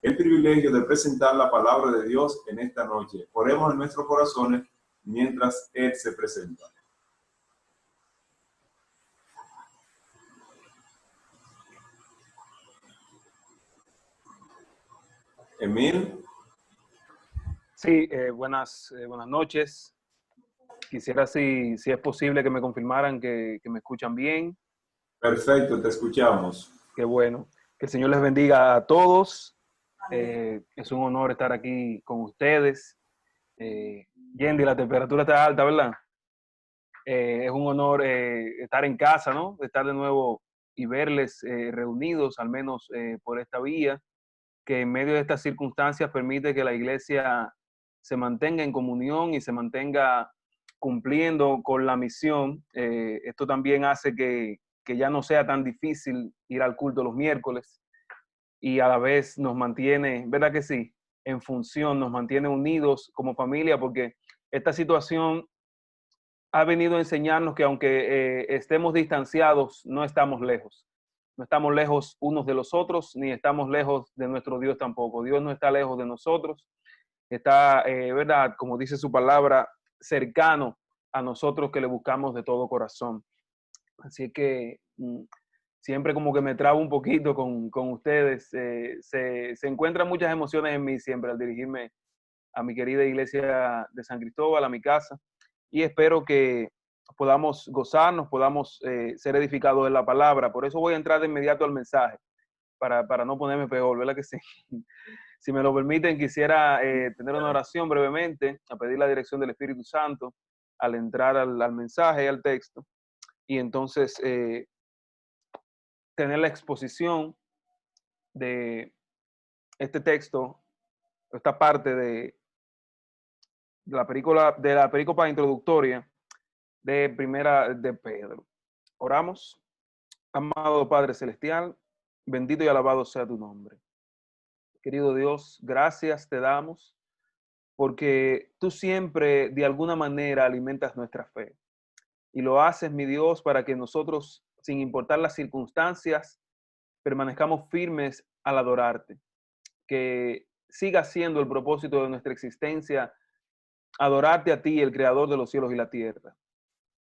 el privilegio de presentar la palabra de Dios en esta noche. Oremos en nuestros corazones mientras Él se presenta. Emil. Sí, buenas noches. Quisiera si es posible que me confirmaran que me escuchan bien. Perfecto, te escuchamos. Qué bueno. Que el Señor les bendiga a todos. Es un honor estar aquí con ustedes. Yendi, la temperatura está alta, ¿verdad? Es un honor estar en casa, ¿no? Estar de nuevo y verles reunidos, al menos por esta vía, que en medio de estas circunstancias permite que la iglesia se mantenga en comunión y se mantenga cumpliendo con la misión. Esto también hace que ya no sea tan difícil ir al culto los miércoles y a la vez nos mantiene, ¿verdad que sí?, en función, nos mantiene unidos como familia, porque esta situación ha venido a enseñarnos que aunque estemos distanciados, no estamos lejos. No estamos lejos unos de los otros, ni estamos lejos de nuestro Dios tampoco. Dios no está lejos de nosotros, está, ¿verdad?, como dice su palabra, cercano a nosotros que le buscamos de todo corazón. Así que siempre como que me trabo un poquito con ustedes. Se encuentran muchas emociones en mí siempre al dirigirme a mi querida iglesia de San Cristóbal, a mi casa, y espero que podamos gozarnos, podamos ser edificados en la palabra. Por eso voy a entrar de inmediato al mensaje, para no ponerme peor, ¿verdad que sí? Si me lo permiten, quisiera tener una oración brevemente, a pedir la dirección del Espíritu Santo al entrar al mensaje y al texto, y entonces tener la exposición de este texto, esta parte de la perícopa introductoria de Primera de Pedro. Oramos. Amado Padre Celestial, bendito y alabado sea tu nombre. Querido Dios, gracias te damos porque tú siempre de alguna manera alimentas nuestra fe. Y lo haces, mi Dios, para que nosotros, sin importar las circunstancias, permanezcamos firmes al adorarte. Que siga siendo el propósito de nuestra existencia, adorarte a ti, el creador de los cielos y la tierra.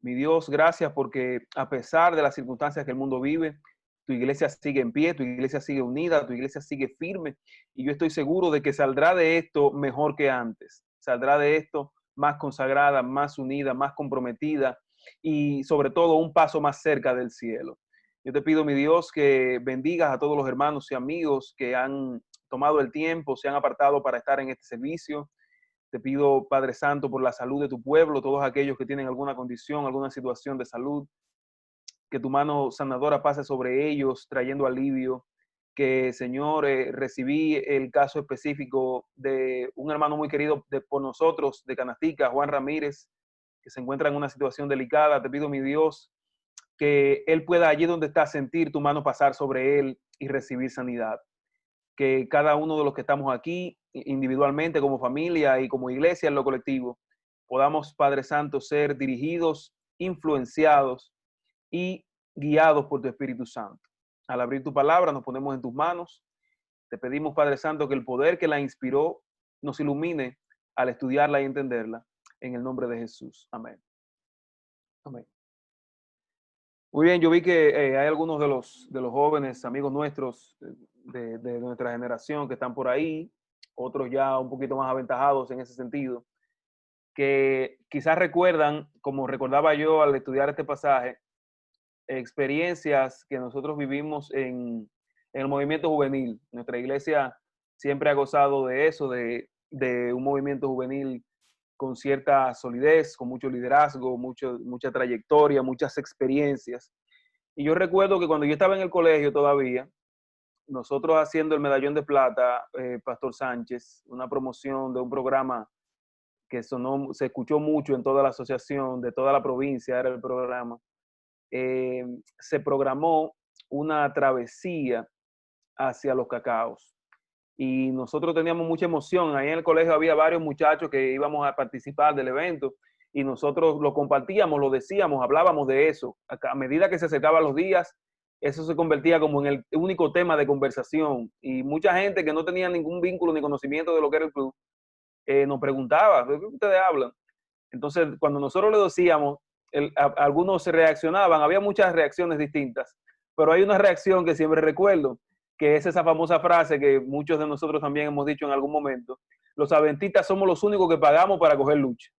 Mi Dios, gracias porque a pesar de las circunstancias que el mundo vive, tu iglesia sigue en pie, tu iglesia sigue unida, tu iglesia sigue firme. Y yo estoy seguro de que saldrá de esto mejor que antes. Saldrá de esto más consagrada, más unida, más comprometida y sobre todo un paso más cerca del cielo. Yo te pido, mi Dios, que bendigas a todos los hermanos y amigos que han tomado el tiempo, se han apartado para estar en este servicio. Te pido, Padre Santo, por la salud de tu pueblo, todos aquellos que tienen alguna condición, alguna situación de salud, que tu mano sanadora pase sobre ellos, trayendo alivio. Que, Señor, recibí el caso específico de un hermano muy querido por nosotros, de Canastica, Juan Ramírez, que se encuentra en una situación delicada. Te pido, mi Dios, que él pueda allí donde está sentir tu mano pasar sobre él y recibir sanidad. Que cada uno de los que estamos aquí, individualmente, como familia y como iglesia en lo colectivo, podamos, Padre Santo, ser dirigidos, influenciados y guiados por tu Espíritu Santo. Al abrir tu palabra, nos ponemos en tus manos. Te pedimos, Padre Santo, que el poder que la inspiró nos ilumine al estudiarla y entenderla. En el nombre de Jesús. Amén. Amén. Muy bien, yo vi que hay algunos de los jóvenes, amigos nuestros de nuestra generación que están por ahí, otros ya un poquito más aventajados en ese sentido, que quizás recuerdan, como recordaba yo al estudiar este pasaje, experiencias que nosotros vivimos en el movimiento juvenil. Nuestra iglesia siempre ha gozado de eso, de un movimiento juvenil con cierta solidez, con mucho liderazgo, mucha trayectoria, muchas experiencias. Y yo recuerdo que cuando yo estaba en el colegio todavía, nosotros haciendo el medallón de plata, Pastor Sánchez, una promoción de un programa que se escuchó mucho en toda la asociación, de toda la provincia era el programa, se programó una travesía hacia los cacaos. Y nosotros teníamos mucha emoción. Ahí en el colegio había varios muchachos que íbamos a participar del evento y nosotros lo compartíamos, lo decíamos, hablábamos de eso. A medida que se acercaban los días, eso se convertía como en el único tema de conversación. Y mucha gente que no tenía ningún vínculo ni conocimiento de lo que era el club, nos preguntaba, ¿de qué ustedes hablan? Entonces, cuando nosotros le decíamos, algunos se reaccionaban, había muchas reacciones distintas, pero hay una reacción que siempre recuerdo, que es esa famosa frase que muchos de nosotros también hemos dicho en algún momento: los adventistas somos los únicos que pagamos para coger lucha.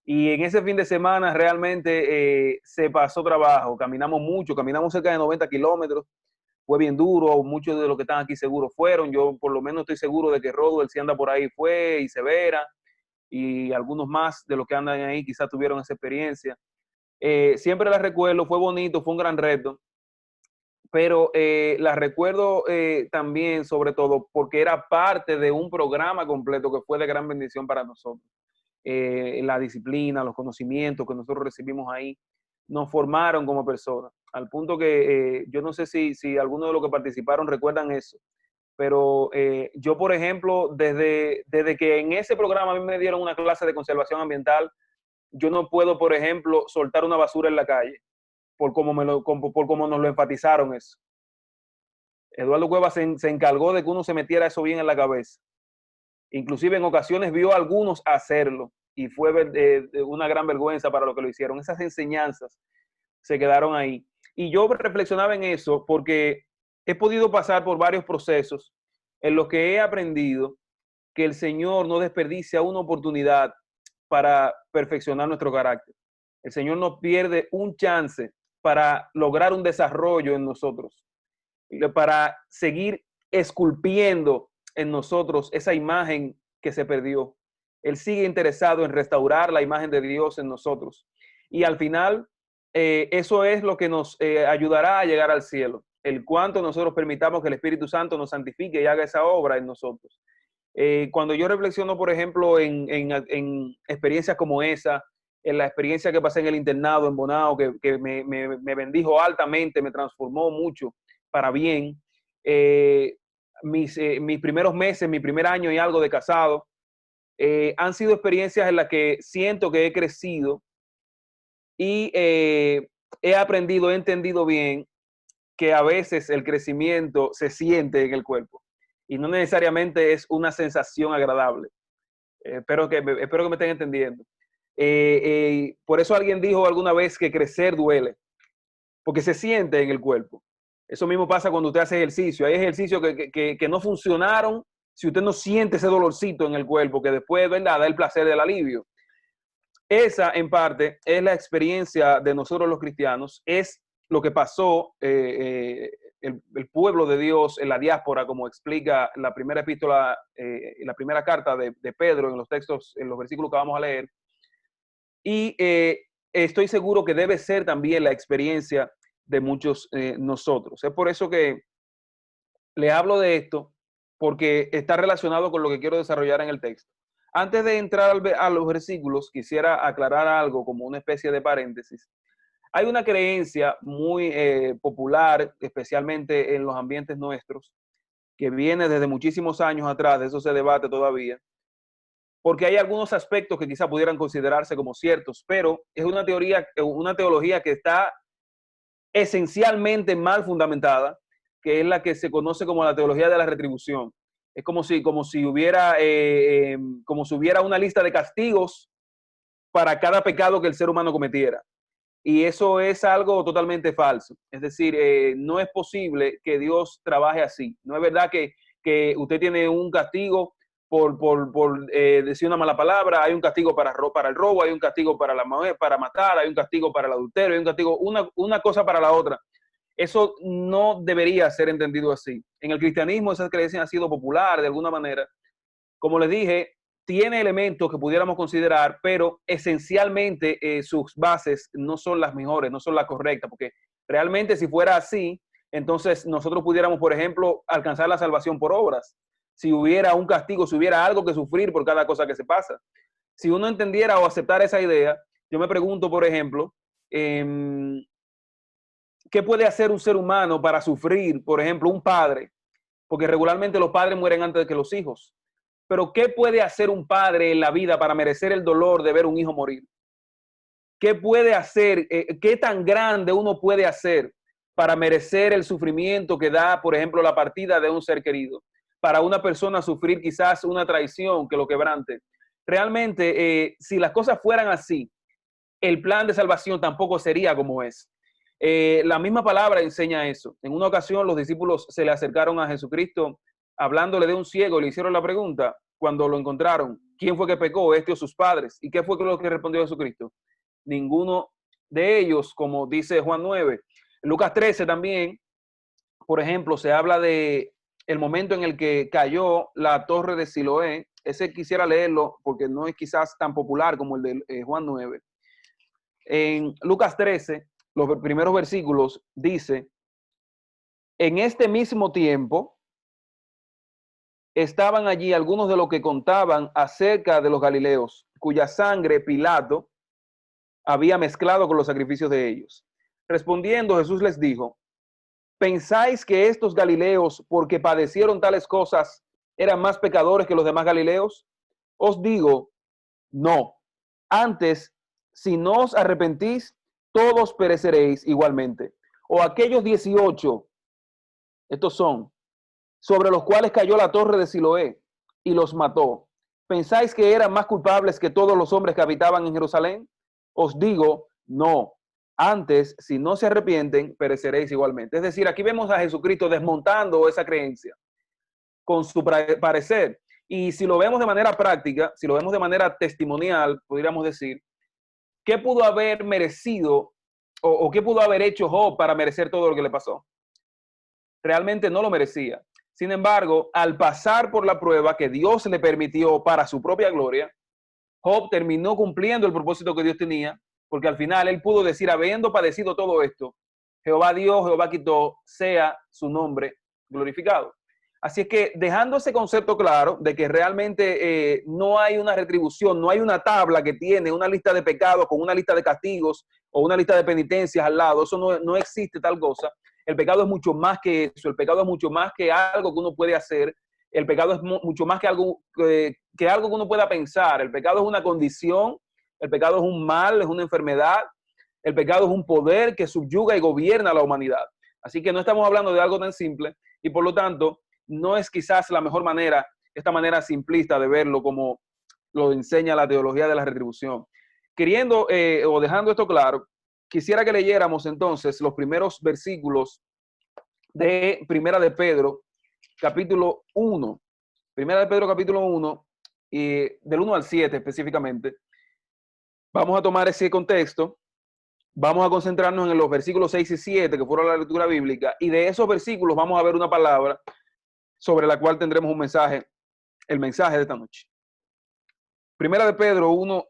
Y en ese fin de semana realmente se pasó trabajo, caminamos mucho, caminamos cerca de 90 kilómetros, fue bien duro, muchos de los que están aquí seguros fueron, yo por lo menos estoy seguro de que Rodwell, si anda por ahí, fue, y Severa, y algunos más de los que andan ahí quizás tuvieron esa experiencia. Siempre la recuerdo, fue bonito, fue un gran reto, pero la recuerdo también, sobre todo, porque era parte de un programa completo que fue de gran bendición para nosotros. La disciplina, los conocimientos que nosotros recibimos ahí, nos formaron como personas, al punto que yo no sé si algunos de los que participaron recuerdan eso, pero yo, por ejemplo, desde que en ese programa a mí me dieron una clase de conservación ambiental, yo no puedo, por ejemplo, soltar una basura en la calle, por cómo nos lo enfatizaron eso. Eduardo Cuevas se encargó de que uno se metiera eso bien en la cabeza. Inclusive en ocasiones vio a algunos hacerlo y fue una gran vergüenza para los que lo hicieron. Esas enseñanzas se quedaron ahí. Y yo reflexionaba en eso porque he podido pasar por varios procesos en los que he aprendido que el Señor no desperdicia una oportunidad para perfeccionar nuestro carácter. El Señor no pierde un chance para lograr un desarrollo en nosotros, para seguir esculpiendo en nosotros esa imagen que se perdió. Él sigue interesado en restaurar la imagen de Dios en nosotros. Y al final, eso es lo que nos ayudará a llegar al cielo. El cuánto nosotros permitamos que el Espíritu Santo nos santifique y haga esa obra en nosotros. Cuando yo reflexiono, por ejemplo, en experiencias como esa, en la experiencia que pasé en el internado en Bonao, que me bendijo altamente, me transformó mucho para bien. Mis primeros meses, mi primer año y algo de casado, han sido experiencias en las que siento que he crecido y he aprendido, he entendido bien que a veces el crecimiento se siente en el cuerpo y no necesariamente es una sensación agradable. Espero que me estén entendiendo. Por eso alguien dijo alguna vez que crecer duele, porque se siente en el cuerpo. Eso mismo pasa cuando usted hace ejercicio. Hay ejercicios que no funcionaron si usted no siente ese dolorcito en el cuerpo, que después, ¿verdad?, da el placer del alivio. Esa, en parte, es la experiencia de nosotros los cristianos, es lo que pasó el pueblo de Dios en la diáspora, como explica la primera epístola, la primera carta de Pedro en los textos, en los versículos que vamos a leer. Y estoy seguro que debe ser también la experiencia de muchos nosotros. Es por eso que le hablo de esto, porque está relacionado con lo que quiero desarrollar en el texto. Antes de entrar a los versículos, quisiera aclarar algo como una especie de paréntesis. Hay una creencia muy popular, especialmente en los ambientes nuestros, que viene desde muchísimos años atrás, de eso se debate todavía, porque hay algunos aspectos que quizá pudieran considerarse como ciertos, pero es una teología que está esencialmente mal fundamentada, que es la que se conoce como la teología de la retribución. Es como si hubiera una lista de castigos para cada pecado que el ser humano cometiera. Y eso es algo totalmente falso. Es decir, no es posible que Dios trabaje así. No es verdad que usted tiene un castigo por decir una mala palabra, hay un castigo para el robo, hay un castigo para matar, hay un castigo para el adulterio, hay un castigo, una cosa para la otra. Eso no debería ser entendido así. En el cristianismo esa creencia ha sido popular de alguna manera. Como les dije, tiene elementos que pudiéramos considerar, pero esencialmente sus bases no son las mejores, no son las correctas, porque realmente si fuera así, entonces nosotros pudiéramos, por ejemplo, alcanzar la salvación por obras. Si hubiera un castigo, si hubiera algo que sufrir por cada cosa que se pasa. Si uno entendiera o aceptara esa idea, yo me pregunto, por ejemplo, ¿qué puede hacer un ser humano para sufrir, por ejemplo, un padre? Porque regularmente los padres mueren antes que los hijos. Pero ¿qué puede hacer un padre en la vida para merecer el dolor de ver un hijo morir? ¿Qué puede hacer? ¿Qué tan grande uno puede hacer para merecer el sufrimiento que da, por ejemplo, la partida de un ser querido. Para una persona sufrir quizás una traición que lo quebrante. Realmente, si las cosas fueran así, el plan de salvación tampoco sería como es. La misma palabra enseña eso. En una ocasión los discípulos se le acercaron a Jesucristo hablándole de un ciego, le hicieron la pregunta cuando lo encontraron, ¿quién fue que pecó, este o sus padres? ¿Y qué fue lo que respondió Jesucristo? Ninguno de ellos, como dice Juan 9. Lucas 13 también, por ejemplo, se habla de el momento en el que cayó la torre de Siloé. Ese quisiera leerlo porque no es quizás tan popular como el de Juan 9. En Lucas 13, los primeros versículos, dice, en este mismo tiempo estaban allí algunos de los que contaban acerca de los galileos, cuya sangre Pilato había mezclado con los sacrificios de ellos. Respondiendo, Jesús les dijo, ¿pensáis que estos galileos, porque padecieron tales cosas, eran más pecadores que los demás galileos? Os digo, no. Antes, si no os arrepentís, todos pereceréis igualmente. O aquellos 18, estos son, sobre los cuales cayó la torre de Siloé y los mató. ¿Pensáis que eran más culpables que todos los hombres que habitaban en Jerusalén? Os digo, no. Antes, si no se arrepienten, pereceréis igualmente. Es decir, aquí vemos a Jesucristo desmontando esa creencia con su parecer. Y si lo vemos de manera práctica, si lo vemos de manera testimonial, podríamos decir, ¿qué pudo haber merecido o qué pudo haber hecho Job para merecer todo lo que le pasó? Realmente no lo merecía. Sin embargo, al pasar por la prueba que Dios le permitió para su propia gloria, Job terminó cumpliendo el propósito que Dios tenía, porque al final él pudo decir, habiendo padecido todo esto, Jehová dio, Jehová quitó, sea su nombre glorificado. Así es que dejando ese concepto claro de que realmente no hay una retribución, no hay una tabla que tiene una lista de pecados con una lista de castigos o una lista de penitencias al lado, eso no existe tal cosa. El pecado es mucho más que eso, el pecado es mucho más que algo que uno puede hacer, el pecado es mucho más que algo que uno pueda pensar, el pecado es una condición, el pecado es un mal, es una enfermedad, el pecado es un poder que subyuga y gobierna a la humanidad. Así que no estamos hablando de algo tan simple y por lo tanto no es quizás la mejor manera, esta manera simplista de verlo como lo enseña la teología de la retribución. Queriendo o dejando esto claro, quisiera que leyéramos entonces los primeros versículos de Primera de Pedro, capítulo 1. Primera de Pedro, capítulo 1, y del 1 al 7 específicamente. Vamos a tomar ese contexto, vamos a concentrarnos en los versículos 6 y 7, que fueron la lectura bíblica, y de esos versículos vamos a ver una palabra sobre la cual tendremos un mensaje, el mensaje de esta noche. Primera de Pedro 1,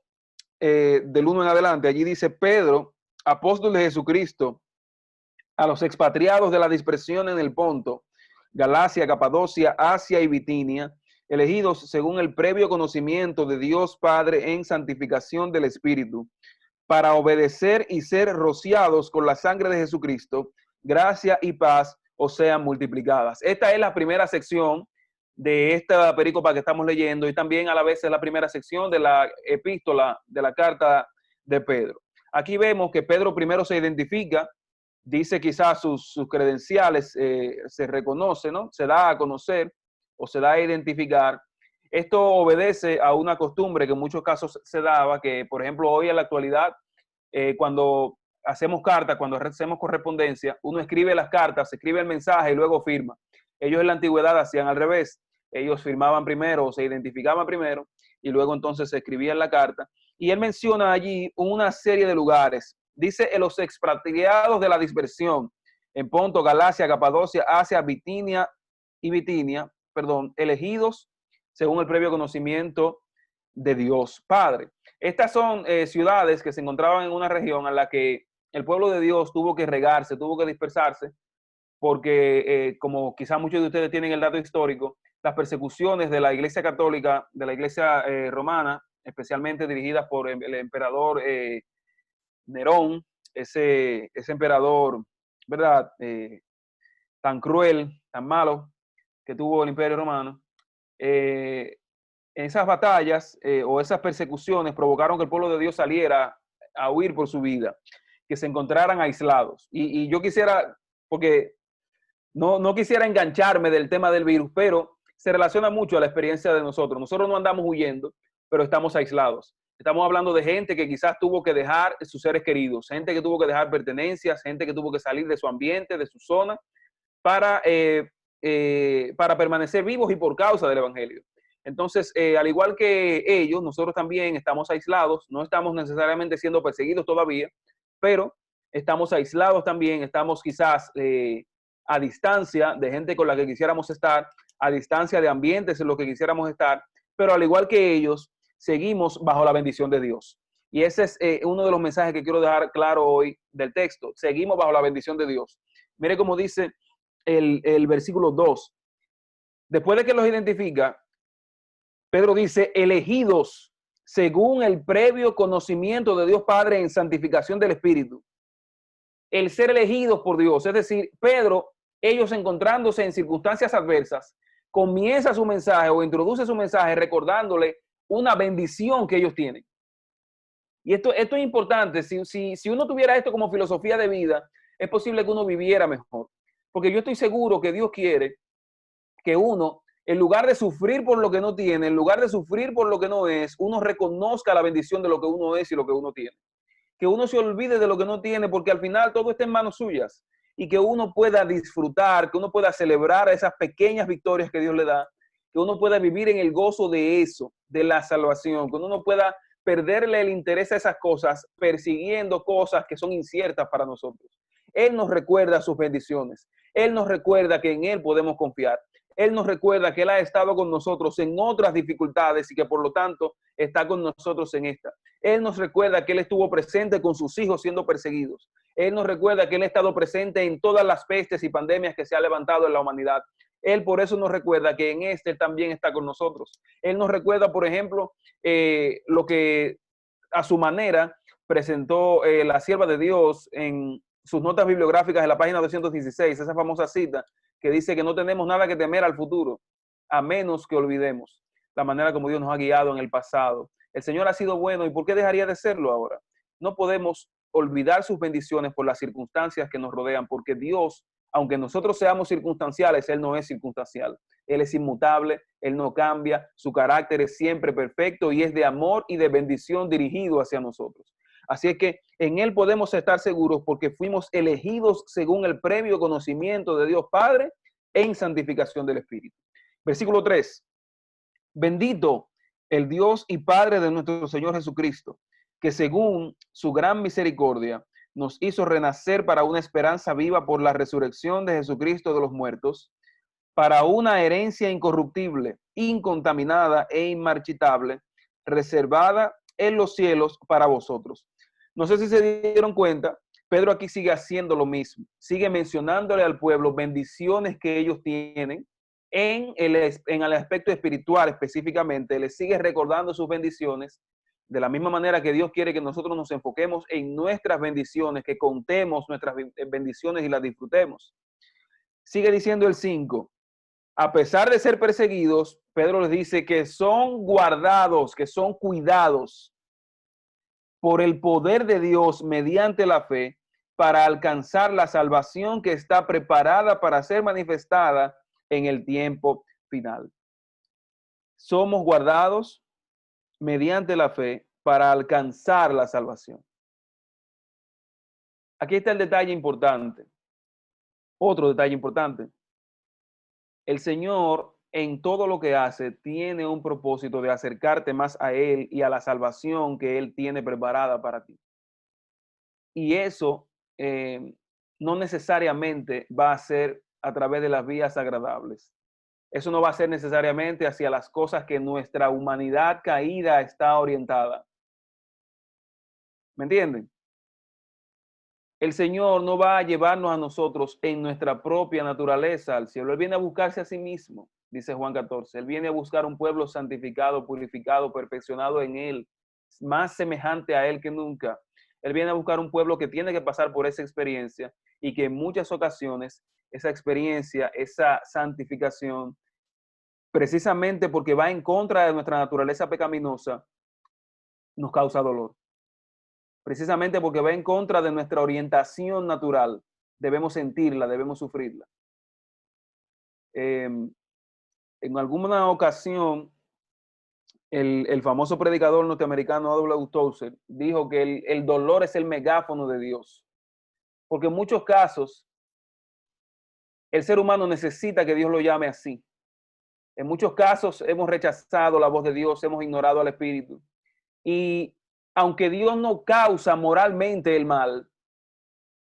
del 1 en adelante, allí dice, Pedro, apóstol de Jesucristo, a los expatriados de la dispersión en el Ponto, Galacia, Capadocia, Asia y Bitinia, elegidos según el previo conocimiento de Dios Padre en santificación del Espíritu, para obedecer y ser rociados con la sangre de Jesucristo, gracia y paz os sean multiplicadas. Esta es la primera sección de esta perícopa que estamos leyendo y también a la vez es la primera sección de la epístola, de la carta de Pedro. Aquí vemos que Pedro primero se identifica, dice quizás sus credenciales, se reconoce, ¿no? Se da a conocer o se da a identificar. Esto obedece a una costumbre que en muchos casos se daba, que por ejemplo hoy en la actualidad, cuando hacemos cartas, cuando hacemos correspondencia, uno escribe las cartas, escribe el mensaje y luego firma. Ellos en la antigüedad hacían al revés. Ellos firmaban primero, se identificaban primero y luego entonces se escribían la carta. Y él menciona allí una serie de lugares. Dice en los expatriados de la dispersión, en Ponto, Galacia, Capadocia, Asia, Bitinia, elegidos según el previo conocimiento de Dios Padre. Estas son ciudades que se encontraban en una región en la que el pueblo de Dios tuvo que regarse, tuvo que dispersarse, porque como quizás muchos de ustedes tienen el dato histórico, las persecuciones de la Iglesia Católica, de la Iglesia romana, especialmente dirigidas por el emperador Nerón, ese emperador, ¿verdad? Tan cruel, tan malo que tuvo el Imperio Romano. Esas batallas o esas persecuciones provocaron que el pueblo de Dios saliera a huir por su vida, que se encontraran aislados. Y yo quisiera porque no quisiera engancharme del tema del virus, pero se relaciona mucho a la experiencia de nosotros. Nosotros no andamos huyendo, pero estamos aislados. Estamos hablando de gente que quizás tuvo que dejar sus seres queridos, gente que tuvo que dejar pertenencias, gente que tuvo que salir de su ambiente, de su zona, para permanecer vivos y por causa del Evangelio. Entonces, al igual que ellos, nosotros también estamos aislados, no estamos necesariamente siendo perseguidos todavía, pero estamos aislados también, estamos quizás a distancia de gente con la que quisiéramos estar, a distancia de ambientes en los que quisiéramos estar, pero al igual que ellos, seguimos bajo la bendición de Dios. Y ese es uno de los mensajes que quiero dejar claro hoy del texto. Seguimos bajo la bendición de Dios. Mire cómo dice el versículo 2. Después de que los identifica, Pedro dice, elegidos según el previo conocimiento de Dios Padre en santificación del Espíritu. El ser elegidos por Dios, es decir, Pedro, ellos encontrándose en circunstancias adversas, comienza su mensaje o introduce su mensaje recordándole una bendición que ellos tienen. Y esto es importante. Si uno tuviera esto como filosofía de vida, es posible que uno viviera mejor. Porque yo estoy seguro que Dios quiere que uno, en lugar de sufrir por lo que no tiene, en lugar de sufrir por lo que no es, uno reconozca la bendición de lo que uno es y lo que uno tiene. Que uno se olvide de lo que no tiene, porque al final todo está en manos suyas. Y que uno pueda disfrutar, que uno pueda celebrar esas pequeñas victorias que Dios le da, que uno pueda vivir en el gozo de eso, de la salvación, que uno pueda perderle el interés a esas cosas, persiguiendo cosas que son inciertas para nosotros. Él nos recuerda sus bendiciones. Él nos recuerda que en Él podemos confiar. Él nos recuerda que Él ha estado con nosotros en otras dificultades y que por lo tanto está con nosotros en esta. Él nos recuerda que Él estuvo presente con sus hijos siendo perseguidos. Él nos recuerda que Él ha estado presente en todas las pestes y pandemias que se ha levantado en la humanidad. Él por eso nos recuerda que en este también está con nosotros. Él nos recuerda, por ejemplo, lo que a su manera presentó la sierva de Dios en sus notas bibliográficas en la página 216, esa famosa cita que dice que no tenemos nada que temer al futuro, a menos que olvidemos la manera como Dios nos ha guiado en el pasado. El Señor ha sido bueno, ¿y por qué dejaría de serlo ahora? No podemos olvidar sus bendiciones por las circunstancias que nos rodean, porque Dios, aunque nosotros seamos circunstanciales, Él no es circunstancial. Él es inmutable, Él no cambia, su carácter es siempre perfecto y es de amor y de bendición dirigido hacia nosotros. Así es que en Él podemos estar seguros porque fuimos elegidos según el previo conocimiento de Dios Padre en santificación del Espíritu. Versículo 3. Bendito el Dios y Padre de nuestro Señor Jesucristo, que según su gran misericordia nos hizo renacer para una esperanza viva por la resurrección de Jesucristo de los muertos, para una herencia incorruptible, incontaminada e inmarchitable, reservada en los cielos para vosotros. No sé si se dieron cuenta, Pedro aquí sigue haciendo lo mismo, sigue mencionándole al pueblo bendiciones que ellos tienen en el aspecto espiritual específicamente, les sigue recordando sus bendiciones, de la misma manera que Dios quiere que nosotros nos enfoquemos en nuestras bendiciones, que contemos nuestras bendiciones y las disfrutemos. Sigue diciendo el 5, a pesar de ser perseguidos, Pedro les dice que son guardados, que son cuidados por el poder de Dios mediante la fe para alcanzar la salvación que está preparada para ser manifestada en el tiempo final. Somos guardados mediante la fe para alcanzar la salvación. Aquí está el detalle importante. Otro detalle importante. El Señor en todo lo que hace tiene un propósito de acercarte más a Él y a la salvación que Él tiene preparada para ti. Y eso no necesariamente va a ser a través de las vías agradables. Eso no va a ser necesariamente hacia las cosas que nuestra humanidad caída está orientada. ¿Me entienden? El Señor no va a llevarnos a nosotros en nuestra propia naturaleza al cielo. Él viene a buscarse a sí mismo, dice Juan 14. Él viene a buscar un pueblo santificado, purificado, perfeccionado en Él, más semejante a Él que nunca. Él viene a buscar un pueblo que tiene que pasar por esa experiencia y que en muchas ocasiones esa experiencia, esa santificación, precisamente porque va en contra de nuestra naturaleza pecaminosa, nos causa dolor. Precisamente porque va en contra de nuestra orientación natural, debemos sentirla, debemos sufrirla. En alguna ocasión, el famoso predicador norteamericano A.W. Tozer dijo que el dolor es el megáfono de Dios, porque en muchos casos el ser humano necesita que Dios lo llame así. En muchos casos hemos rechazado la voz de Dios, hemos ignorado al Espíritu. Y aunque Dios no causa moralmente el mal,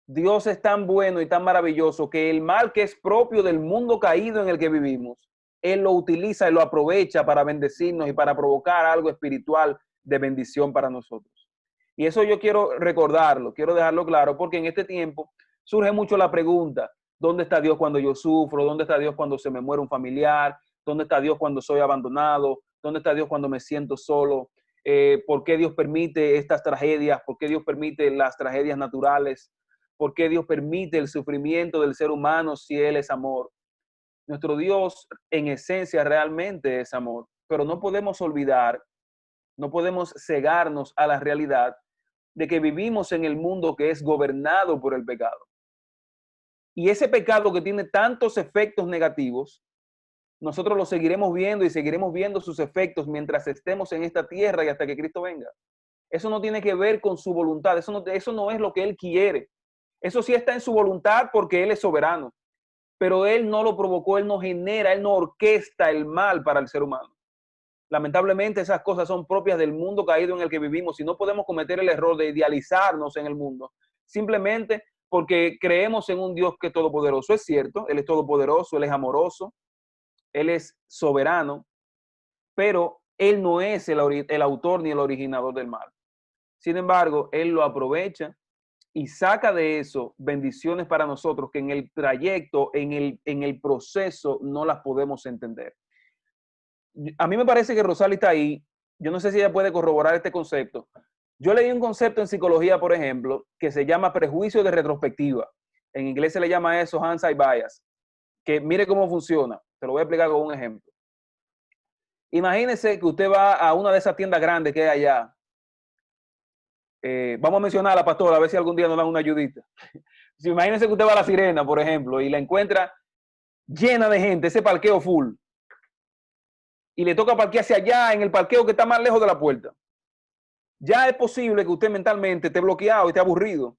Dios es tan bueno y tan maravilloso que el mal que es propio del mundo caído en el que vivimos, Él lo utiliza y lo aprovecha para bendecirnos y para provocar algo espiritual de bendición para nosotros. Y eso yo quiero recordarlo, quiero dejarlo claro, porque en este tiempo surge mucho la pregunta: ¿dónde está Dios cuando yo sufro? ¿Dónde está Dios cuando se me muere un familiar? ¿Dónde está Dios cuando soy abandonado? ¿Dónde está Dios cuando me siento solo? ¿Por qué Dios permite estas tragedias? ¿Por qué Dios permite las tragedias naturales? ¿Por qué Dios permite el sufrimiento del ser humano si Él es amor? Nuestro Dios en esencia realmente es amor, pero no podemos olvidar, no podemos cegarnos a la realidad de que vivimos en el mundo que es gobernado por el pecado. Y ese pecado que tiene tantos efectos negativos, nosotros lo seguiremos viendo y seguiremos viendo sus efectos mientras estemos en esta tierra y hasta que Cristo venga. Eso no tiene que ver con su voluntad, eso no es lo que Él quiere. Eso sí está en su voluntad porque Él es soberano, pero Él no lo provocó, Él no genera, Él no orquesta el mal para el ser humano. Lamentablemente esas cosas son propias del mundo caído en el que vivimos y no podemos cometer el error de idealizarnos en el mundo simplemente porque creemos en un Dios que es todopoderoso. Es cierto, Él es todopoderoso, Él es amoroso, Él es soberano, pero Él no es el autor ni el originador del mal. Sin embargo, Él lo aprovecha y saca de eso bendiciones para nosotros que en el trayecto, en el proceso, no las podemos entender. A mí me parece que Rosali está ahí. Yo no sé si ella puede corroborar este concepto. Yo leí un concepto en psicología, por ejemplo, que se llama prejuicio de retrospectiva. En inglés se le llama eso hindsight bias. Que mire cómo funciona. Te lo voy a explicar con un ejemplo. Imagínese que usted va a una de esas tiendas grandes que hay allá. Vamos a mencionar a la pastora, a ver si algún día nos dan una ayudita. Si imagínense que usted va a La Sirena, por ejemplo, y la encuentra llena de gente, ese parqueo full, y le toca parquearse allá en el parqueo que está más lejos de la puerta. Ya es posible que usted mentalmente esté bloqueado y esté aburrido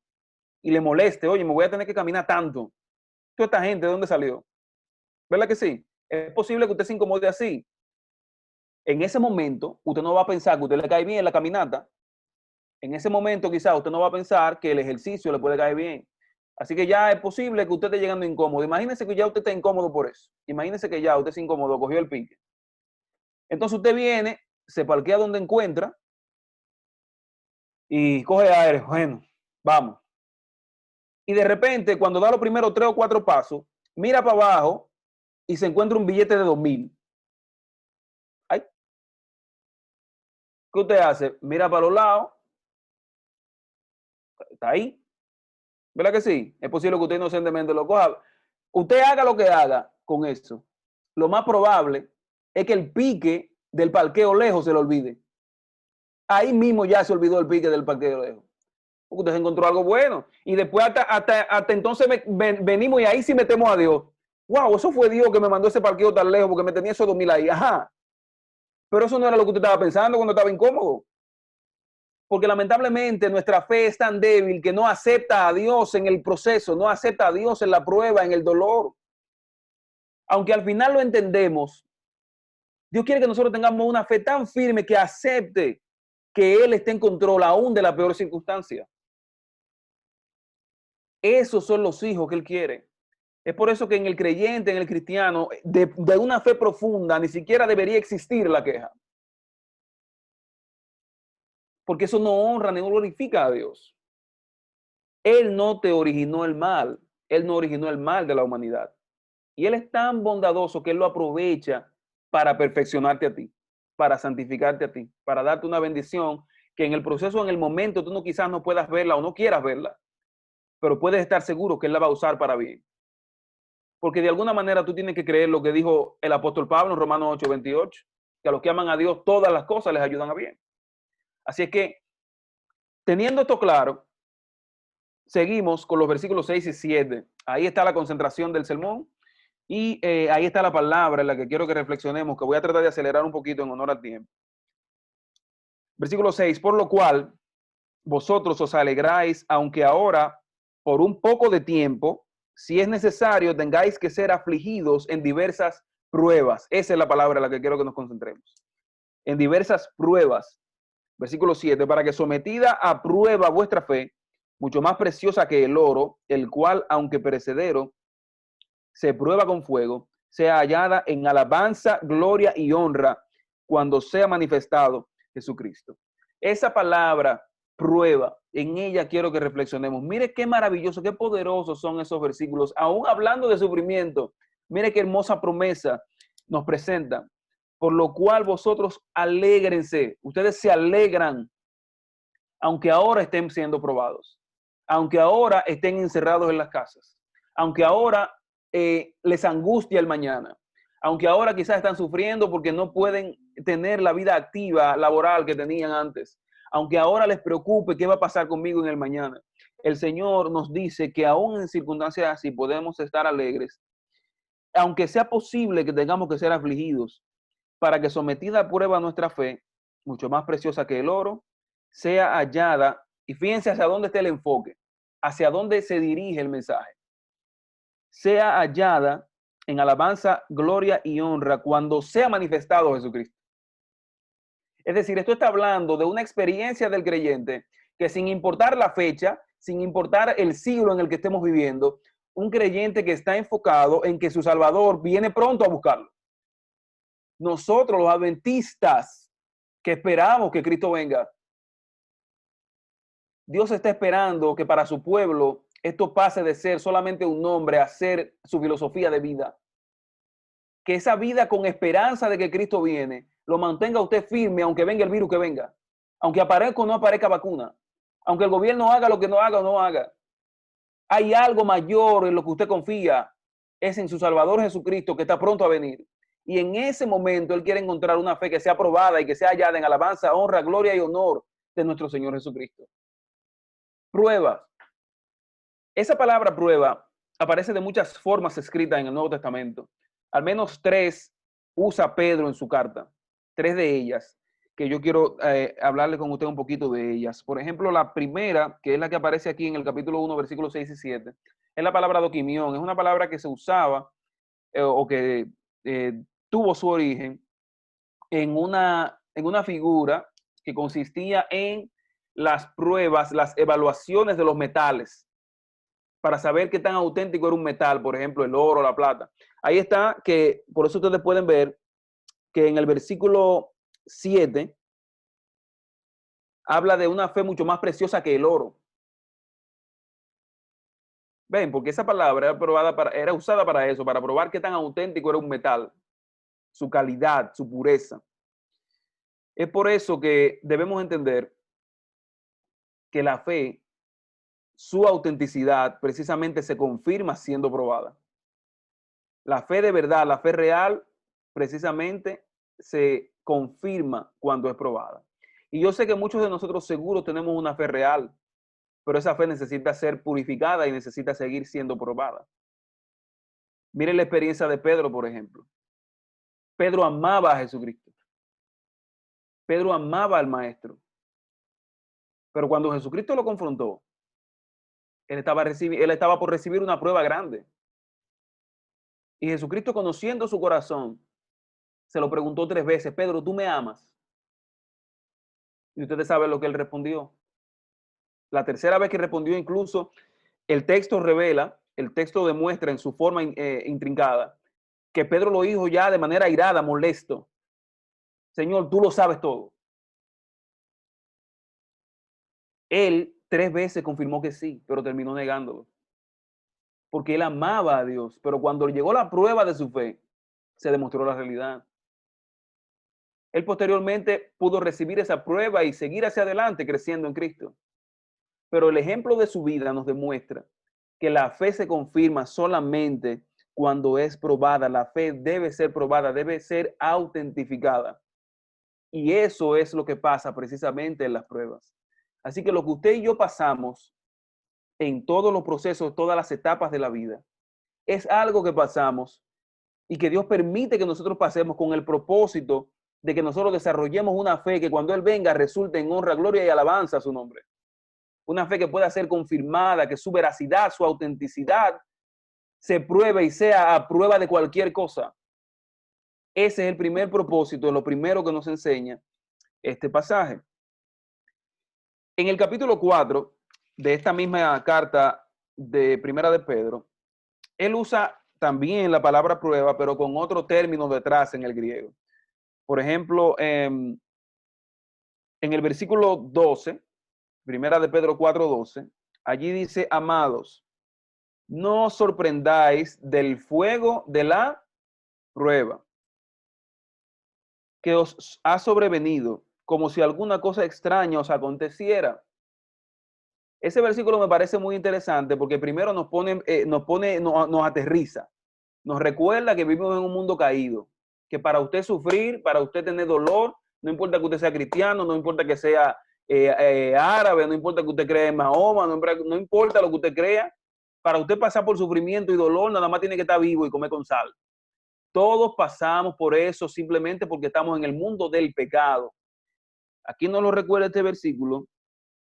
y le moleste. Oye, me voy a tener que caminar tanto. Toda esta gente, ¿de dónde salió? ¿Verdad que sí? Es posible que usted se incomode así. En ese momento, usted no va a pensar que usted le cae bien la caminata. En ese momento, quizás usted no va a pensar que el ejercicio le puede caer bien. Así que ya es posible que usted esté llegando incómodo. Imagínese que ya usted está incómodo por eso. Imagínese que ya usted se incomodó, cogió el pique. Entonces usted viene, se parquea donde encuentra y coge aire. Bueno, vamos. Y de repente, cuando da los primeros 3 o 4 pasos, mira para abajo y se encuentra un billete de 2,000. Ay, ¿qué usted hace? Mira para los lados. Está ahí. ¿Verdad que sí? Es posible que usted inocentemente lo coja. Usted haga lo que haga con eso. Lo más probable es que el pique del parqueo lejos se lo olvide. Ahí mismo ya se olvidó el pique del parqueo lejos. Porque usted se encontró algo bueno. Y después hasta entonces venimos y ahí sí metemos a Dios. Wow, eso fue Dios que me mandó ese parqueo tan lejos porque me tenía esos 2,000 ahí. Ajá. Pero eso no era lo que usted estaba pensando cuando estaba incómodo. Porque lamentablemente nuestra fe es tan débil que no acepta a Dios en el proceso, no acepta a Dios en la prueba, en el dolor. Aunque al final lo entendemos, Dios quiere que nosotros tengamos una fe tan firme que acepte que Él esté en control aún de la peor circunstancia. Esos son los hijos que Él quiere. Es por eso que en el creyente, en el cristiano, de una fe profunda, ni siquiera debería existir la queja. Porque eso no honra ni glorifica a Dios. Él no te originó el mal. Él no originó el mal de la humanidad. Y Él es tan bondadoso que Él lo aprovecha para perfeccionarte a ti, para santificarte a ti, para darte una bendición que en el proceso, en el momento, tú quizás no puedas verla o no quieras verla, pero puedes estar seguro que Él la va a usar para bien. Porque de alguna manera tú tienes que creer lo que dijo el apóstol Pablo en Romanos 8:28, que a los que aman a Dios todas las cosas les ayudan a bien. Así es que, teniendo esto claro, seguimos con los versículos 6 y 7. Ahí está la concentración del sermón y ahí está la palabra en la que quiero que reflexionemos, que voy a tratar de acelerar un poquito en honor al tiempo. Versículo 6, por lo cual vosotros os alegráis, aunque ahora, por un poco de tiempo, si es necesario, tengáis que ser afligidos en diversas pruebas. Esa es la palabra en la que quiero que nos concentremos. En diversas pruebas. Versículo 7, para que sometida a prueba vuestra fe, mucho más preciosa que el oro, el cual, aunque perecedero, se prueba con fuego, sea hallada en alabanza, gloria y honra cuando sea manifestado Jesucristo. Esa palabra, prueba, en ella quiero que reflexionemos. Mire qué maravilloso, qué poderosos son esos versículos. Aún hablando de sufrimiento, mire qué hermosa promesa nos presenta. Por lo cual vosotros alégrense, ustedes se alegran, aunque ahora estén siendo probados, aunque ahora estén encerrados en las casas, aunque ahora les angustia el mañana, aunque ahora quizás están sufriendo porque no pueden tener la vida activa laboral que tenían antes, aunque ahora les preocupe qué va a pasar conmigo en el mañana. El Señor nos dice que aún en circunstancias así podemos estar alegres, aunque sea posible que tengamos que ser afligidos, para que sometida a prueba nuestra fe, mucho más preciosa que el oro, sea hallada, y fíjense hacia dónde está el enfoque, hacia dónde se dirige el mensaje, sea hallada en alabanza, gloria y honra cuando sea manifestado Jesucristo. Es decir, esto está hablando de una experiencia del creyente que sin importar la fecha, sin importar el siglo en el que estemos viviendo, un creyente que está enfocado en que su Salvador viene pronto a buscarlo. Nosotros, los adventistas, que esperamos que Cristo venga, Dios está esperando que para su pueblo esto pase de ser solamente un nombre a ser su filosofía de vida. Que esa vida con esperanza de que Cristo viene, lo mantenga usted firme aunque venga el virus que venga, aunque aparezca o no aparezca vacuna, aunque el gobierno haga lo que no haga o no haga. Hay algo mayor en lo que usted confía, es en su Salvador Jesucristo que está pronto a venir. Y en ese momento Él quiere encontrar una fe que sea probada y que sea hallada en alabanza, honra, gloria y honor de nuestro Señor Jesucristo. Pruebas. Esa palabra prueba aparece de muchas formas escritas en el Nuevo Testamento. Al menos 3 usa Pedro en su carta. 3 de ellas, que yo quiero hablarle con usted un poquito de ellas. Por ejemplo, la primera, que es la que aparece aquí en el capítulo 1, versículos 6 y 7, es la palabra doquimión. Es una palabra que se usaba o que tuvo su origen en una figura que consistía en las pruebas, las evaluaciones de los metales, para saber qué tan auténtico era un metal, por ejemplo, el oro, la plata. Ahí está, que por eso ustedes pueden ver que en el versículo 7 habla de una fe mucho más preciosa que el oro. Ven, porque esa palabra era usada para eso, para probar qué tan auténtico era un metal, su calidad, su pureza. Es por eso que debemos entender que la fe, su autenticidad, precisamente se confirma siendo probada. La fe de verdad, la fe real, precisamente se confirma cuando es probada. Y yo sé que muchos de nosotros seguro tenemos una fe real, pero esa fe necesita ser purificada y necesita seguir siendo probada. Miren la experiencia de Pedro, por ejemplo. Pedro amaba a Jesucristo. Pedro amaba al Maestro. Pero cuando Jesucristo lo confrontó, él estaba por recibir una prueba grande. Y Jesucristo, conociendo su corazón, se lo preguntó 3 veces: Pedro, ¿tú me amas? Y ustedes saben lo que él respondió. La tercera vez que respondió, incluso el texto revela, el texto demuestra en su forma intrincada, que Pedro lo dijo ya de manera airada, molesto: Señor, tú lo sabes todo. Él 3 veces confirmó que sí, pero terminó negándolo. Porque él amaba a Dios, pero cuando llegó la prueba de su fe, se demostró la realidad. Él posteriormente pudo recibir esa prueba y seguir hacia adelante creciendo en Cristo. Pero el ejemplo de su vida nos demuestra que la fe se confirma solamente cuando es probada. La fe debe ser probada, debe ser autentificada. Y eso es lo que pasa precisamente en las pruebas. Así que lo que usted y yo pasamos en todos los procesos, todas las etapas de la vida. Es algo que pasamos y que Dios permite que nosotros pasemos con el propósito de que nosotros desarrollemos una fe que cuando Él venga resulte en honra, gloria y alabanza a su nombre. Una fe que pueda ser confirmada, que su veracidad, su autenticidad se pruebe y sea a prueba de cualquier cosa. Ese es el primer propósito, lo primero que nos enseña este pasaje. En el capítulo 4 de esta misma carta de Primera de Pedro, él usa también la palabra prueba, pero con otro término detrás en el griego. Por ejemplo, en el versículo 12, Primera de Pedro 4:12, allí dice: amados, no os sorprendáis del fuego de la prueba que os ha sobrevenido, como si alguna cosa extraña os aconteciera. Ese versículo me parece muy interesante porque primero nos aterriza, nos recuerda que vivimos en un mundo caído, que para usted sufrir, para usted tener dolor, no importa que usted sea cristiano, no importa que sea árabe, no importa que usted crea en Mahoma, no importa lo que usted crea, para usted pasar por sufrimiento y dolor, nada más tiene que estar vivo y comer con sal. Todos pasamos por eso simplemente porque estamos en el mundo del pecado. Aquí nos lo recuerda este versículo.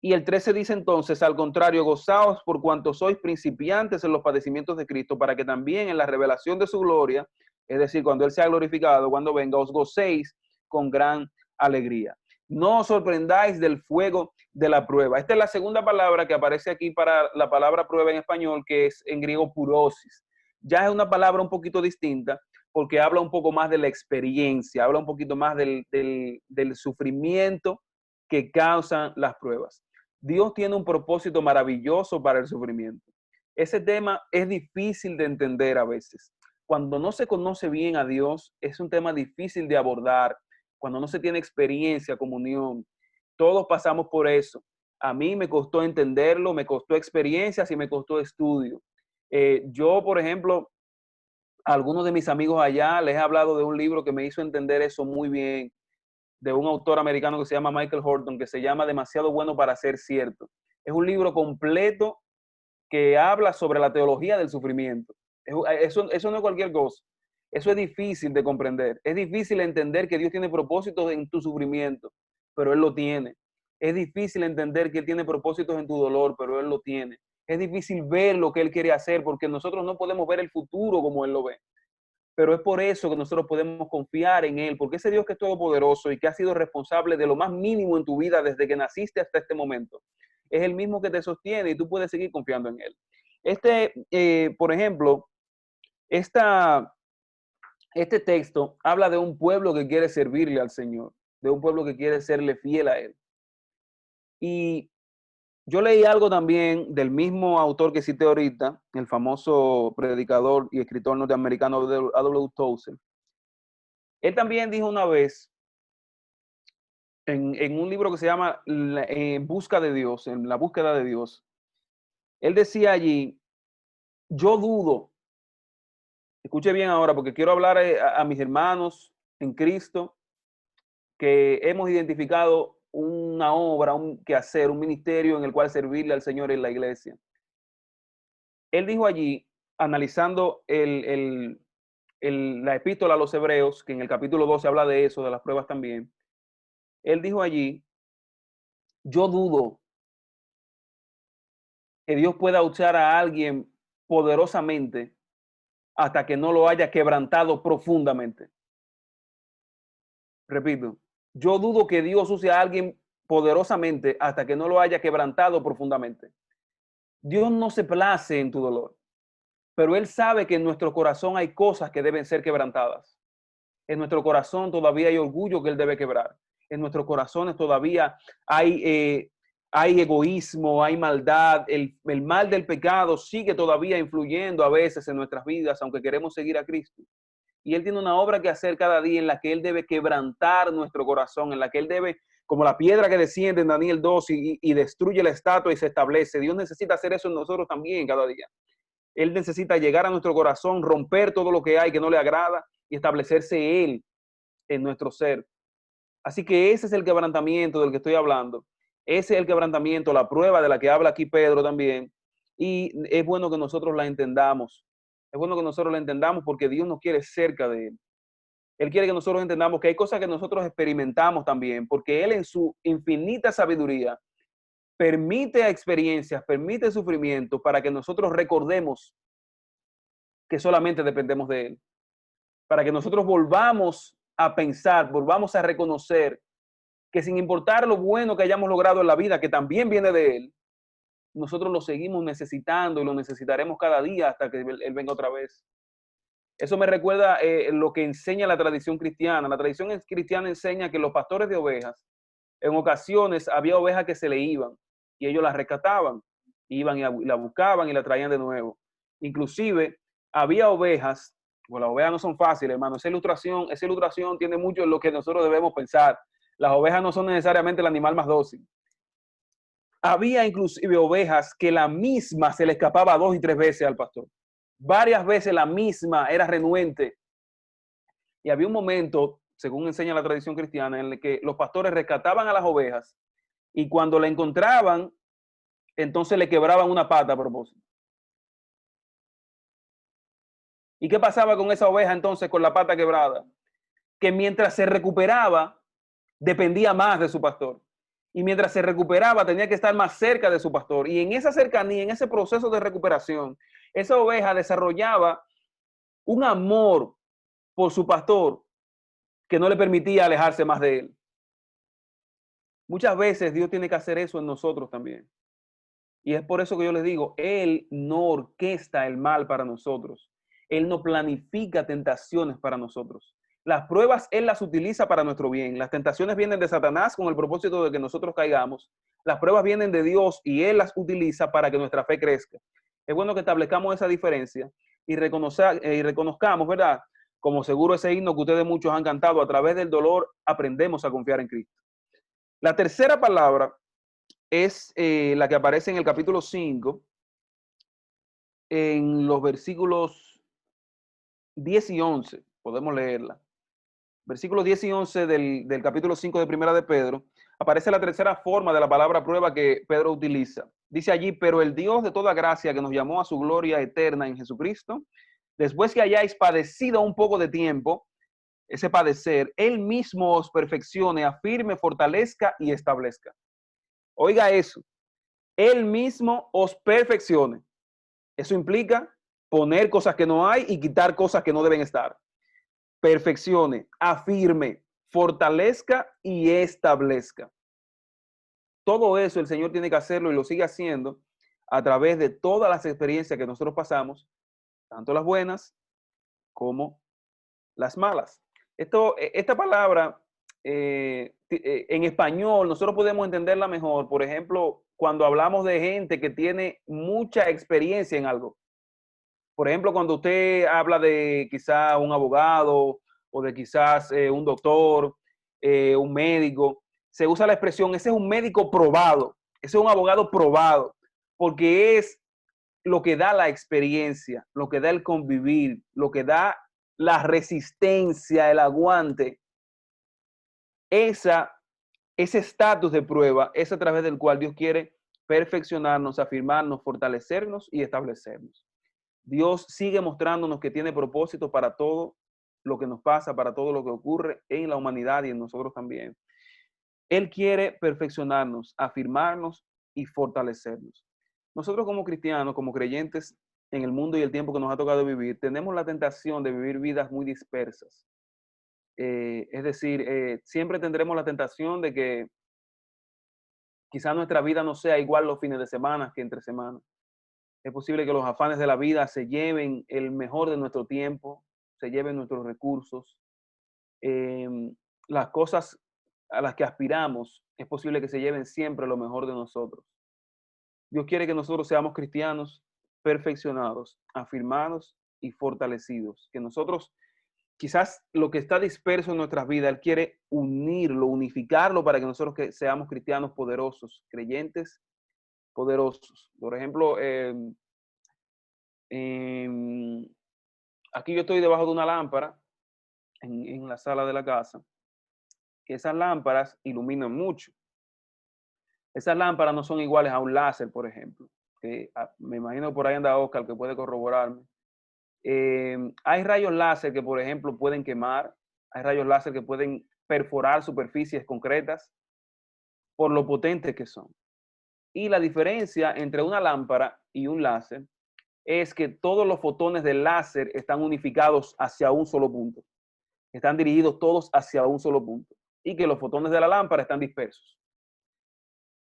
Y el 13 dice entonces: al contrario, gozaos por cuanto sois principiantes en los padecimientos de Cristo, para que también en la revelación de su gloria, es decir, cuando Él sea glorificado, cuando venga, os gocéis con gran alegría. No os sorprendáis del fuego de la prueba. Esta es la segunda palabra que aparece aquí para la palabra prueba en español, que es en griego purosis. Ya es una palabra un poquito distinta, porque habla un poco más de la experiencia, habla un poquito más del sufrimiento que causan las pruebas. Dios tiene un propósito maravilloso para el sufrimiento. Ese tema es difícil de entender a veces. Cuando no se conoce bien a Dios, es un tema difícil de abordar. Cuando no se tiene experiencia, comunión, todos pasamos por eso. A mí me costó entenderlo, me costó experiencias y me costó estudio. Yo, por ejemplo, a algunos de mis amigos allá les he hablado de un libro que me hizo entender eso muy bien, de un autor americano que se llama Michael Horton, que se llama Demasiado bueno para ser cierto. Es un libro completo que habla sobre la teología del sufrimiento. Eso no es cualquier cosa. Eso es difícil de comprender. Es difícil entender que Dios tiene propósitos en tu sufrimiento, pero Él lo tiene. Es difícil entender que Él tiene propósitos en tu dolor, pero Él lo tiene. Es difícil ver lo que Él quiere hacer porque nosotros no podemos ver el futuro como Él lo ve. Pero es por eso que nosotros podemos confiar en Él, porque ese Dios que es todopoderoso y que ha sido responsable de lo más mínimo en tu vida desde que naciste hasta este momento, es el mismo que te sostiene y tú puedes seguir confiando en Él. Por ejemplo, este texto habla de un pueblo que quiere servirle al Señor, de un pueblo que quiere serle fiel a Él. Y yo leí algo también del mismo autor que cité ahorita, el famoso predicador y escritor norteamericano A.W. Tozer. Él también dijo una vez en un libro que se llama En busca de Dios, en la búsqueda de Dios, él decía allí: yo dudo, escuche bien ahora porque quiero hablar a mis hermanos en Cristo que hemos identificado una obra, un quehacer, un ministerio en el cual servirle al Señor en la iglesia. Él dijo allí, analizando la epístola a los Hebreos, que en el capítulo 12 habla de eso, de las pruebas también. Él dijo allí: yo dudo que Dios pueda usar a alguien poderosamente hasta que no lo haya quebrantado profundamente. Repito, yo dudo que Dios use a alguien poderosamente hasta que no lo haya quebrantado profundamente. Dios no se place en tu dolor, pero Él sabe que en nuestro corazón hay cosas que deben ser quebrantadas. En nuestro corazón todavía hay orgullo que Él debe quebrar. En nuestros corazones todavía hay egoísmo, hay maldad. El mal del pecado sigue todavía influyendo a veces en nuestras vidas, aunque queremos seguir a Cristo. Y Él tiene una obra que hacer cada día en la que Él debe quebrantar nuestro corazón, en la que Él debe, como la piedra que desciende en Daniel 2 y destruye la estatua y se establece. Dios necesita hacer eso en nosotros también cada día. Él necesita llegar a nuestro corazón, romper todo lo que hay que no le agrada y establecerse Él en nuestro ser. Así que ese es el quebrantamiento del que estoy hablando. Ese es el quebrantamiento, la prueba de la que habla aquí Pedro también, Y es bueno que nosotros la entendamos. Es bueno que nosotros la entendamos porque Dios nos quiere cerca de Él. Él quiere que nosotros entendamos que hay cosas que nosotros experimentamos también, porque Él en su infinita sabiduría permite experiencias, permite sufrimiento para que nosotros recordemos que solamente dependemos de Él. Para que nosotros volvamos a pensar, volvamos a reconocer que sin importar lo bueno que hayamos logrado en la vida, que también viene de Él, nosotros lo seguimos necesitando y lo necesitaremos cada día hasta que Él venga otra vez. Eso me recuerda lo que enseña la tradición cristiana. La tradición cristiana enseña que los pastores de ovejas, en ocasiones había ovejas que se le iban y ellos las rescataban, iban y la buscaban y la traían de nuevo. Inclusive había ovejas, pues las ovejas no son fáciles, hermano. Esa ilustración tiene mucho en lo que nosotros debemos pensar. Las ovejas no son necesariamente el animal más dócil. Había inclusive ovejas que la misma se le escapaba 2 y 3 veces al pastor. Varias veces la misma era renuente. Y había un momento, según enseña la tradición cristiana, en el que los pastores rescataban a las ovejas y cuando la encontraban, entonces le quebraban una pata a propósito. ¿Y qué pasaba con esa oveja entonces con la pata quebrada? Que mientras se recuperaba, dependía más de su pastor. Y mientras se recuperaba, tenía que estar más cerca de su pastor. Y en esa cercanía, en ese proceso de recuperación, esa oveja desarrollaba un amor por su pastor que no le permitía alejarse más de él. Muchas veces Dios tiene que hacer eso en nosotros también. Y es por eso que yo les digo, Él no orquesta el mal para nosotros. Él no planifica tentaciones para nosotros. Las pruebas Él las utiliza para nuestro bien. Las tentaciones vienen de Satanás con el propósito de que nosotros caigamos. Las pruebas vienen de Dios y Él las utiliza para que nuestra fe crezca. Es bueno que establezcamos esa diferencia y reconozcamos, ¿verdad? Como seguro ese himno que ustedes muchos han cantado, a través del dolor aprendemos a confiar en Cristo. La tercera palabra es la que aparece en el capítulo 5, en los versículos 10 y 11. Podemos leerla. Versículos 10 y 11 del capítulo 5 de Primera de Pedro. Aparece la tercera forma de la palabra prueba que Pedro utiliza. Dice allí, pero el Dios de toda gracia que nos llamó a su gloria eterna en Jesucristo, después que hayáis padecido un poco de tiempo, ese padecer, Él mismo os perfeccione, afirme, fortalezca y establezca. Oiga eso. Él mismo os perfeccione. Eso implica poner cosas que no hay y quitar cosas que no deben estar. Perfeccione, afirme, fortalezca y establezca. Todo eso el Señor tiene que hacerlo y lo sigue haciendo a través de todas las experiencias que nosotros pasamos, tanto las buenas como las malas. Esta palabra en español nosotros podemos entenderla mejor, por ejemplo, cuando hablamos de gente que tiene mucha experiencia en algo. Por ejemplo, cuando usted habla de quizás un abogado o de quizás un doctor, un médico, se usa la expresión, ese es un médico probado, ese es un abogado probado, porque es lo que da la experiencia, lo que da el convivir, lo que da la resistencia, el aguante. Ese estatus de prueba es a través del cual Dios quiere perfeccionarnos, afirmarnos, fortalecernos y establecernos. Dios sigue mostrándonos que tiene propósito para todo lo que nos pasa, para todo lo que ocurre en la humanidad y en nosotros también. Él quiere perfeccionarnos, afirmarnos y fortalecernos. Nosotros como cristianos, como creyentes en el mundo y el tiempo que nos ha tocado vivir, tenemos la tentación de vivir vidas muy dispersas. Es decir, siempre tendremos la tentación de que quizás nuestra vida no sea igual los fines de semana que entre semanas. Es posible que los afanes de la vida se lleven el mejor de nuestro tiempo, se lleven nuestros recursos. Las cosas a las que aspiramos, es posible que se lleven siempre lo mejor de nosotros. Dios quiere que nosotros seamos cristianos perfeccionados, afirmados y fortalecidos. Que nosotros, quizás lo que está disperso en nuestras vidas, Él quiere unirlo, unificarlo para que nosotros seamos cristianos poderosos, creyentes poderosos. Por ejemplo, aquí yo estoy debajo de una lámpara en la sala de la casa. Esas lámparas iluminan mucho. Esas lámparas no son iguales a un láser, por ejemplo. que me imagino por ahí anda Oscar, que puede corroborarme. Hay rayos láser que, por ejemplo, pueden quemar, hay rayos láser que pueden perforar superficies concretas por lo potentes que son. Y la diferencia entre una lámpara y un láser es que todos los fotones del láser están unificados hacia un solo punto. Están dirigidos todos hacia un solo punto. Y que los fotones de la lámpara están dispersos.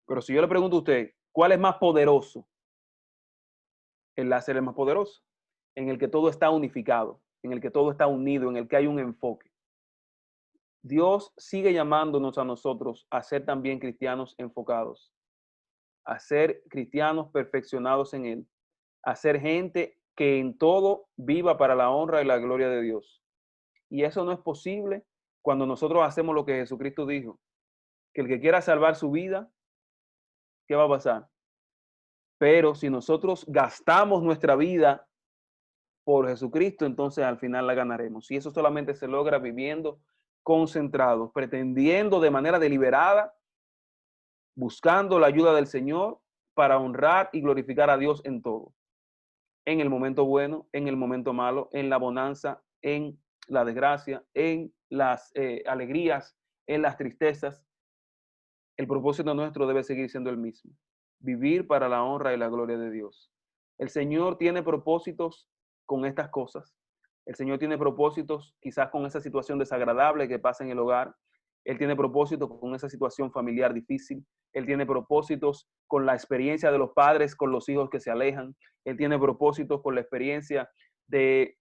Pero si yo le pregunto a usted, ¿cuál es más poderoso? El láser es más poderoso, en el que todo está unificado, en el que todo está unido, en el que hay un enfoque. Dios sigue llamándonos a nosotros a ser también cristianos enfocados, a ser cristianos perfeccionados en Él, a ser gente que en todo viva para la honra y la gloria de Dios. Y eso no es posible cuando nosotros hacemos lo que Jesucristo dijo, que el que quiera salvar su vida, ¿qué va a pasar? Pero si nosotros gastamos nuestra vida por Jesucristo, entonces al final la ganaremos. Y eso solamente se logra viviendo concentrados, pretendiendo de manera deliberada, buscando la ayuda del Señor para honrar y glorificar a Dios en todo. En el momento bueno, en el momento malo, en la bonanza, en la desgracia, en las alegrías, en las tristezas. El propósito nuestro debe seguir siendo el mismo. Vivir para la honra y la gloria de Dios. El Señor tiene propósitos con estas cosas. El Señor tiene propósitos quizás con esa situación desagradable que pasa en el hogar. Él tiene propósitos con esa situación familiar difícil. Él tiene propósitos con la experiencia de los padres con los hijos que se alejan. Él tiene propósitos con la experiencia de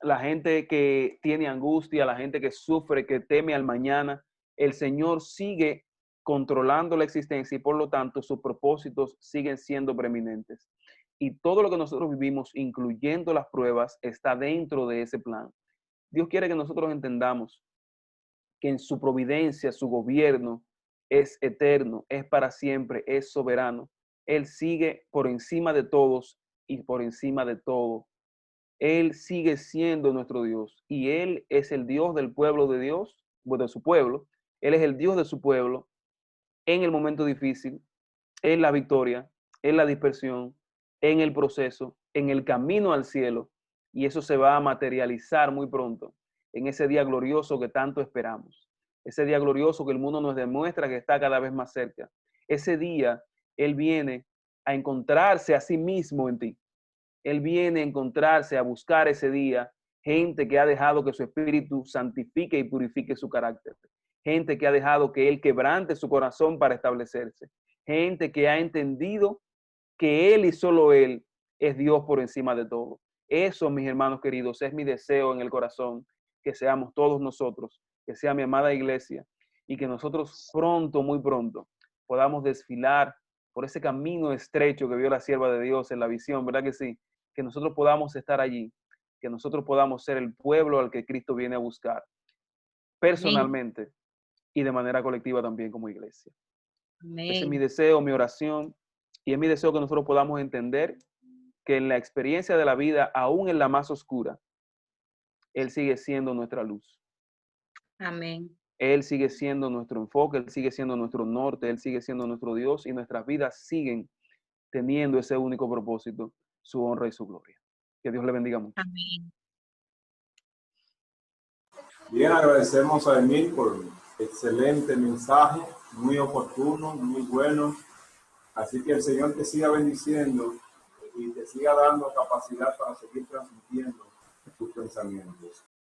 la gente que tiene angustia, la gente que sufre, que teme al mañana. El Señor sigue controlando la existencia y por lo tanto sus propósitos siguen siendo preeminentes. Y todo lo que nosotros vivimos, incluyendo las pruebas, está dentro de ese plan. Dios quiere que nosotros entendamos que en su providencia, su gobierno es eterno, es para siempre, es soberano. Él sigue por encima de todos y por encima de todo. Él sigue siendo nuestro Dios y Él es el Dios del pueblo de Dios, de su pueblo. Él es el Dios de su pueblo en el momento difícil, en la victoria, en la dispersión, en el proceso, en el camino al cielo. Y eso se va a materializar muy pronto, en ese día glorioso que tanto esperamos. Ese día glorioso que el mundo nos demuestra que está cada vez más cerca. Ese día, Él viene a encontrarse a sí mismo en ti. Él viene a encontrarse, a buscar ese día, gente que ha dejado que su espíritu santifique y purifique su carácter. Gente que ha dejado que Él quebrante su corazón para establecerse. Gente que ha entendido que Él y solo Él es Dios por encima de todo. Eso, mis hermanos queridos, es mi deseo en el corazón, que seamos todos nosotros, que sea mi amada iglesia, y que nosotros pronto, muy pronto, podamos desfilar por ese camino estrecho que vio la sierva de Dios en la visión, ¿verdad que sí? Que nosotros podamos estar allí, que nosotros podamos ser el pueblo al que Cristo viene a buscar, personalmente. Amén. Y de manera colectiva también como iglesia. Amén. Ese es mi deseo, mi oración, y es mi deseo que nosotros podamos entender que en la experiencia de la vida, aún en la más oscura, Él sigue siendo nuestra luz. Amén. Él sigue siendo nuestro enfoque, Él sigue siendo nuestro norte, Él sigue siendo nuestro Dios y nuestras vidas siguen teniendo ese único propósito, su honra y su gloria. Que Dios le bendiga mucho. Amén. Bien, agradecemos a Emil por excelente mensaje, muy oportuno, muy bueno. Así que el Señor te siga bendiciendo y te siga dando capacidad para seguir transmitiendo tus pensamientos.